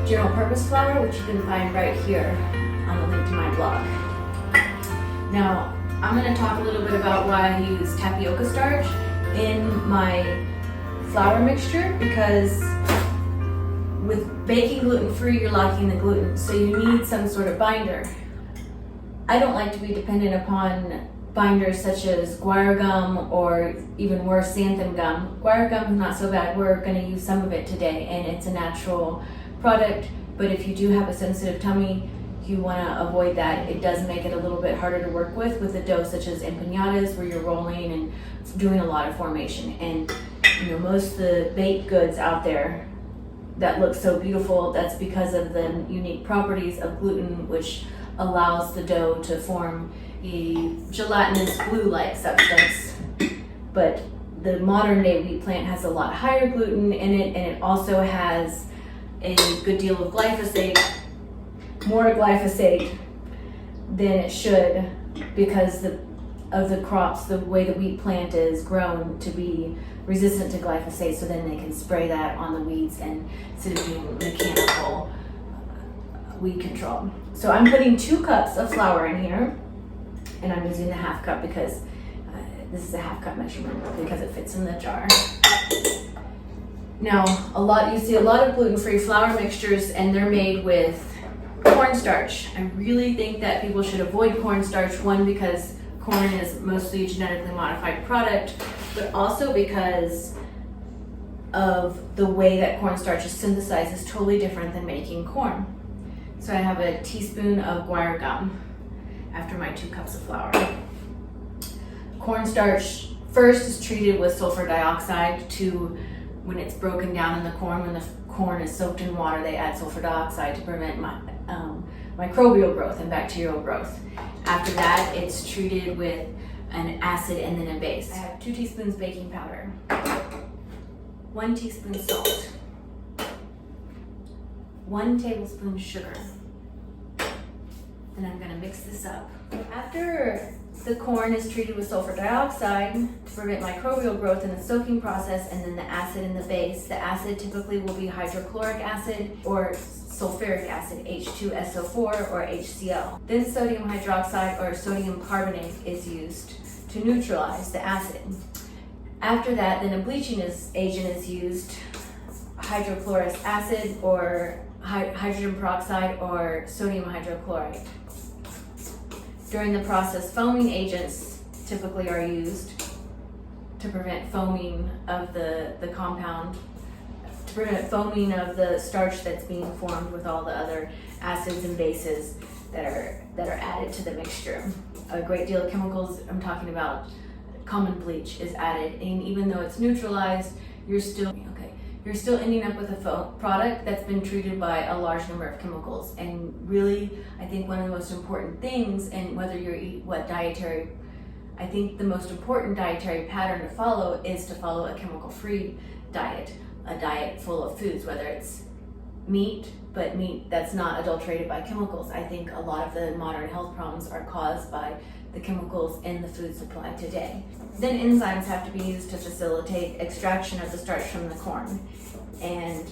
general purpose flour, which you can find right here on the link to my blog. Now, I'm going to talk a little bit about why I use tapioca starch in my flour mixture, because with baking gluten-free, you're lacking the gluten, so you need some sort of binder. I don't like to be dependent upon binders such as guar gum or even worse, xanthan gum. Guar gum is not so bad. We're going to use some of it today, and it's a natural product, but if you do have a sensitive tummy, you want to avoid that. It does make it a little bit harder to work with a dough such as empanadas, where you're rolling and doing a lot of formation. And you know, most of the baked goods out there that look so beautiful, that's because of the unique properties of gluten, which allows the dough to form a gelatinous glue-like substance. But the modern day wheat plant has a lot higher gluten in it, and it also has a good deal of glyphosate, more glyphosate than it should, because of the crops, the way the wheat plant is grown to be resistant to glyphosate, so then they can spray that on the weeds and instead of doing mechanical weed control. So I'm putting 2 cups of flour in here, and I'm using the half cup because this is a half cup measurement because it fits in the jar. Now, you see a lot of gluten-free flour mixtures, and they're made with cornstarch. I really think that people should avoid cornstarch, one, because corn is mostly a genetically modified product, but also because of the way that cornstarch is synthesized is totally different than making corn. So I have a teaspoon of guar gum after my 2 cups of flour. Cornstarch first is treated with sulfur dioxide when it's broken down in the corn. When the corn is soaked in water, they add sulfur dioxide to prevent microbial growth and bacterial growth. After that, it's treated with an acid and then a base. I have 2 teaspoons baking powder, 1 teaspoon salt, 1 tablespoon sugar. Then I'm gonna mix this up. After the corn is treated with sulfur dioxide to prevent microbial growth in the soaking process, and then the acid in the base. The acid typically will be hydrochloric acid or sulfuric acid, H2SO4 or HCl. Then sodium hydroxide or sodium carbonate is used to neutralize the acid. After that, then a bleaching agent is used, hydrochloric acid or hydrogen peroxide or sodium hydrochloride. During the process, foaming agents typically are used to prevent foaming of the compound, to prevent foaming of the starch that's being formed with all the other acids and bases that are added to the mixture. A great deal of chemicals, I'm talking about common bleach, is added, and even though it's neutralized, you're still ending up with a product that's been treated by a large number of chemicals. And really, I think one of the most important things, and whether you eat I think the most important dietary pattern to follow is to follow a chemical-free diet, a diet full of foods, whether it's meat, but meat that's not adulterated by chemicals. I think a lot of the modern health problems are caused by the chemicals in the food supply today. Then enzymes have to be used to facilitate extraction of the starch from the corn. And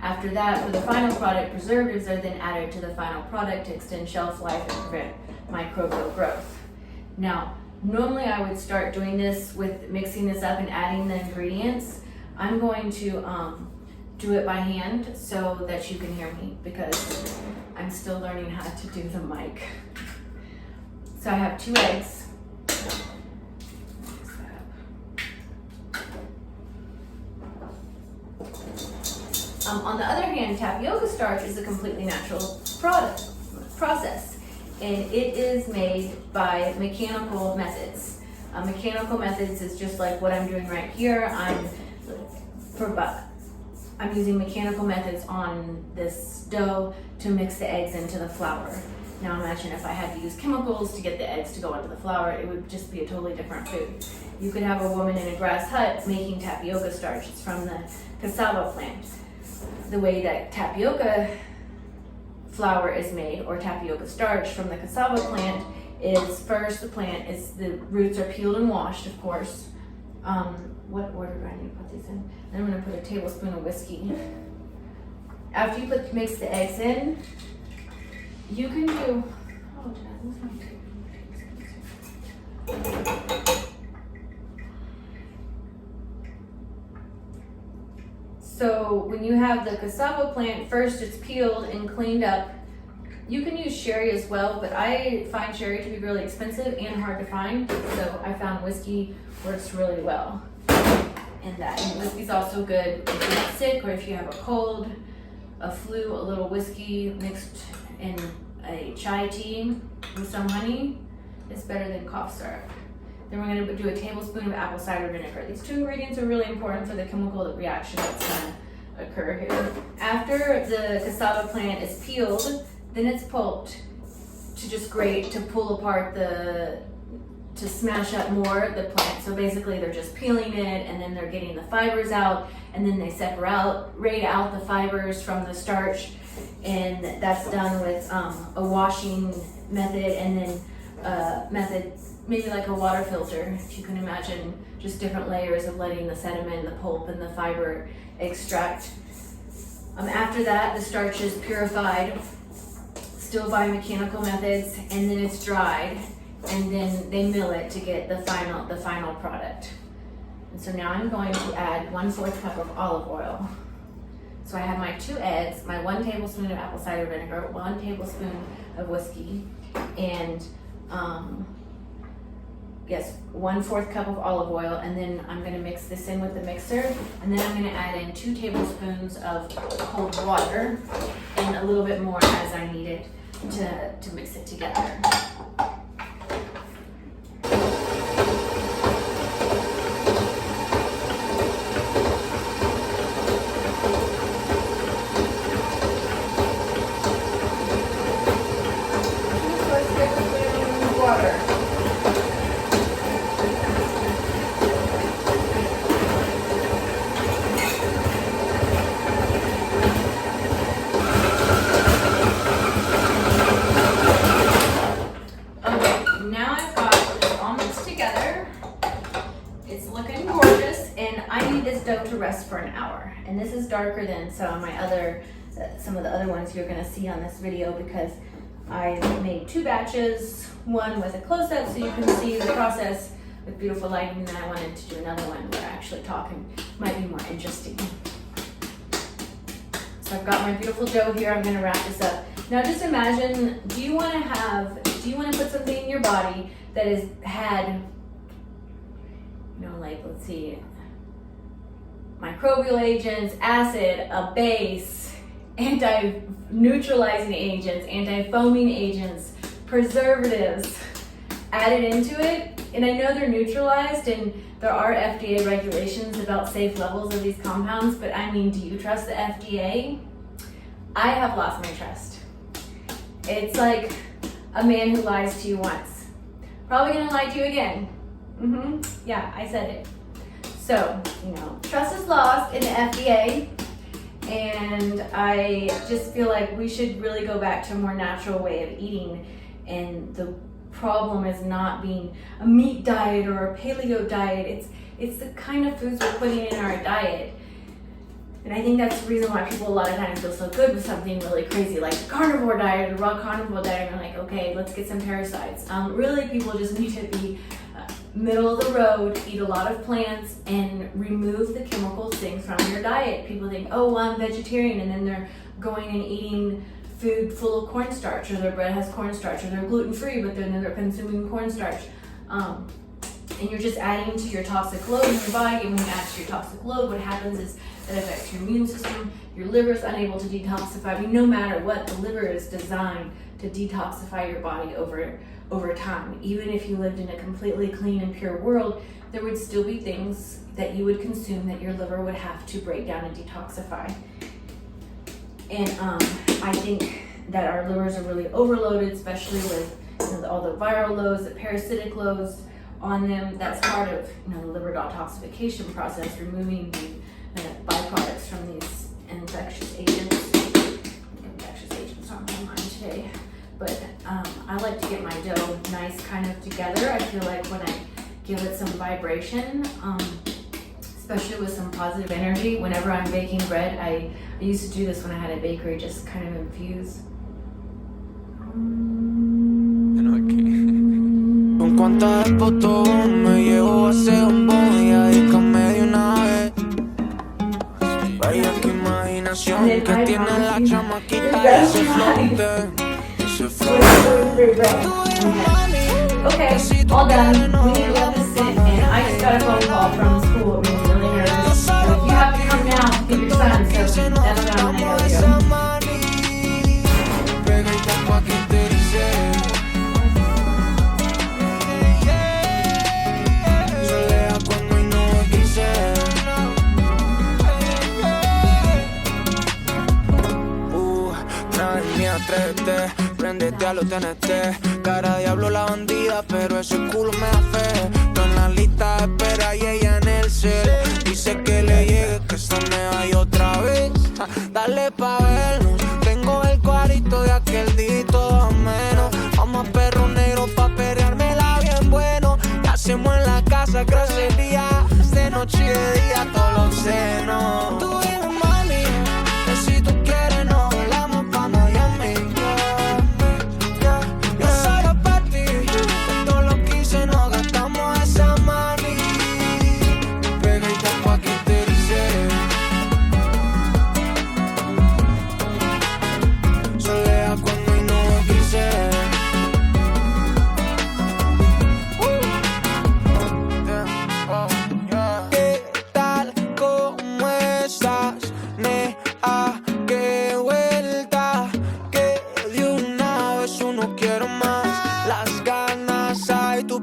after that, for the final product, preservatives are then added to the final product to extend shelf life and prevent microbial growth. Now, normally I would start doing this with mixing this up and adding the ingredients. I'm going to do it by hand so that you can hear me, because I'm still learning how to do the mic. So I have 2 eggs. On the other hand, tapioca starch is a completely natural process, and it is made by mechanical methods. Mechanical methods is just like what I'm doing right here. I'm using mechanical methods on this dough to mix the eggs into the flour. Now imagine if I had to use chemicals to get the eggs to go into the flour, it would just be a totally different food. You could have a woman in a grass hut making tapioca starch. It's from the cassava plant. The way that tapioca flour is made, or tapioca starch from the cassava plant, is first the roots are peeled and washed, of course. What order do I need to put these in? Then I'm going to put a tablespoon of whiskey. after you mix the eggs in, you can do, oh, did I lose my tape? So when you have the cassava plant, first it's peeled and cleaned up. You can use sherry as well, but I find sherry to be really expensive and hard to find. So I found whiskey works really well in that. And whiskey's also good if you're sick or if you have a cold, a flu. A little whiskey mixed in a chai tea with some honey is better than cough syrup. Then we're going to do a tablespoon of apple cider vinegar. These two ingredients are really important for the chemical reaction that's going to occur here. After the cassava plant is peeled, then it's pulped to just grate, to pull apart to smash up more the plant. So basically they're just peeling it and then they're getting the fibers out, and then they separate out the fibers from the starch, and that's done with a washing method, and then method maybe like a water filter, if you can imagine, just different layers of letting the sediment, the pulp, and the fiber extract. After that, the starch is purified, still by mechanical methods, and then it's dried, and then they mill it to get the final product. And so now I'm going to add 1/4 cup of olive oil. So I have my 2 eggs, my 1 tablespoon of apple cider vinegar, 1 tablespoon of whiskey, and yes, 1/4 cup of olive oil, and then I'm going to mix this in with the mixer, and then I'm going to add in 2 tablespoons of cold water and a little bit more as I need it to mix it together. To rest for an hour, and this is darker than some of the other ones you're going to see on this video, because I made 2 batches, one with a close-up so you can see the process with beautiful lighting, and then I wanted to do another one where actually talking might be more interesting. So I've got my beautiful dough here. I'm going to wrap this up. Now just imagine, do you want to put something in your body that has had, like, let's see, microbial agents, acid, a base, anti-neutralizing agents, anti-foaming agents, preservatives added into it? And I know they're neutralized and there are FDA regulations about safe levels of these compounds, but I mean, do you trust the FDA? I have lost my trust. It's like a man who lies to you once, probably gonna lie to you again. Yeah, I said it. So, trust is lost in the FDA, and I just feel like we should really go back to a more natural way of eating, and the problem is not being a meat diet or a paleo diet. It's the kind of foods we're putting in our diet. And I think that's the reason why people a lot of times feel so good with something really crazy like the carnivore diet or the raw carnivore diet, and they're like, okay, let's get some parasites. Really, people just need to be middle of the road, eat a lot of plants, and remove the chemical things from your diet. People think, oh, well, I'm vegetarian, and then they're going and eating food full of cornstarch, or their bread has cornstarch, or they're gluten-free, but then they're consuming cornstarch. And you're just adding to your toxic load in your body, and when you add to your toxic load, what happens is that affects your immune system. Your liver is unable to detoxify. I mean, no matter what, the liver is designed to detoxify your body over time. Even if you lived in a completely clean and pure world, there would still be things that you would consume that your liver would have to break down and detoxify. And I think that our livers are really overloaded, especially with all the viral loads, the parasitic loads on them. That's part of the liver detoxification process, removing the byproducts from these infectious agents. Infectious agents on my mind today. But I like to get my dough nice kind of together. I feel like when I give it some vibration, especially with some positive energy. Whenever I'm baking bread, I used to do this when I had a bakery, just kind of infuse. Con cuántas fotos me llevo a ese bombón y dedícame de una vez. Vaya qué imaginación que tiene la chamaquita y ese flote. Okay, all done. We need to let this sit, and I just got a phone call from school. It made me really nervous. So if you have to come now to get your son, so that's what I'm gonna tell you. Prendete a lo TNT, cara diablo la bandida, pero ese culo me da fe. Tú en la lista de espera y ella en el cel. Dice que le llegue, que se me vaya otra vez. Dale pa' vernos, tengo el cuarito de aquel día y todo menos. Vamos a perro negro pa' perreármela bien bueno. Y hacemos en la casa grosería, de noche y de día todos los senos. Tú dime mami, que si tú quieres nos volamos pa' Miami.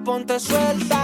Ponte suelta.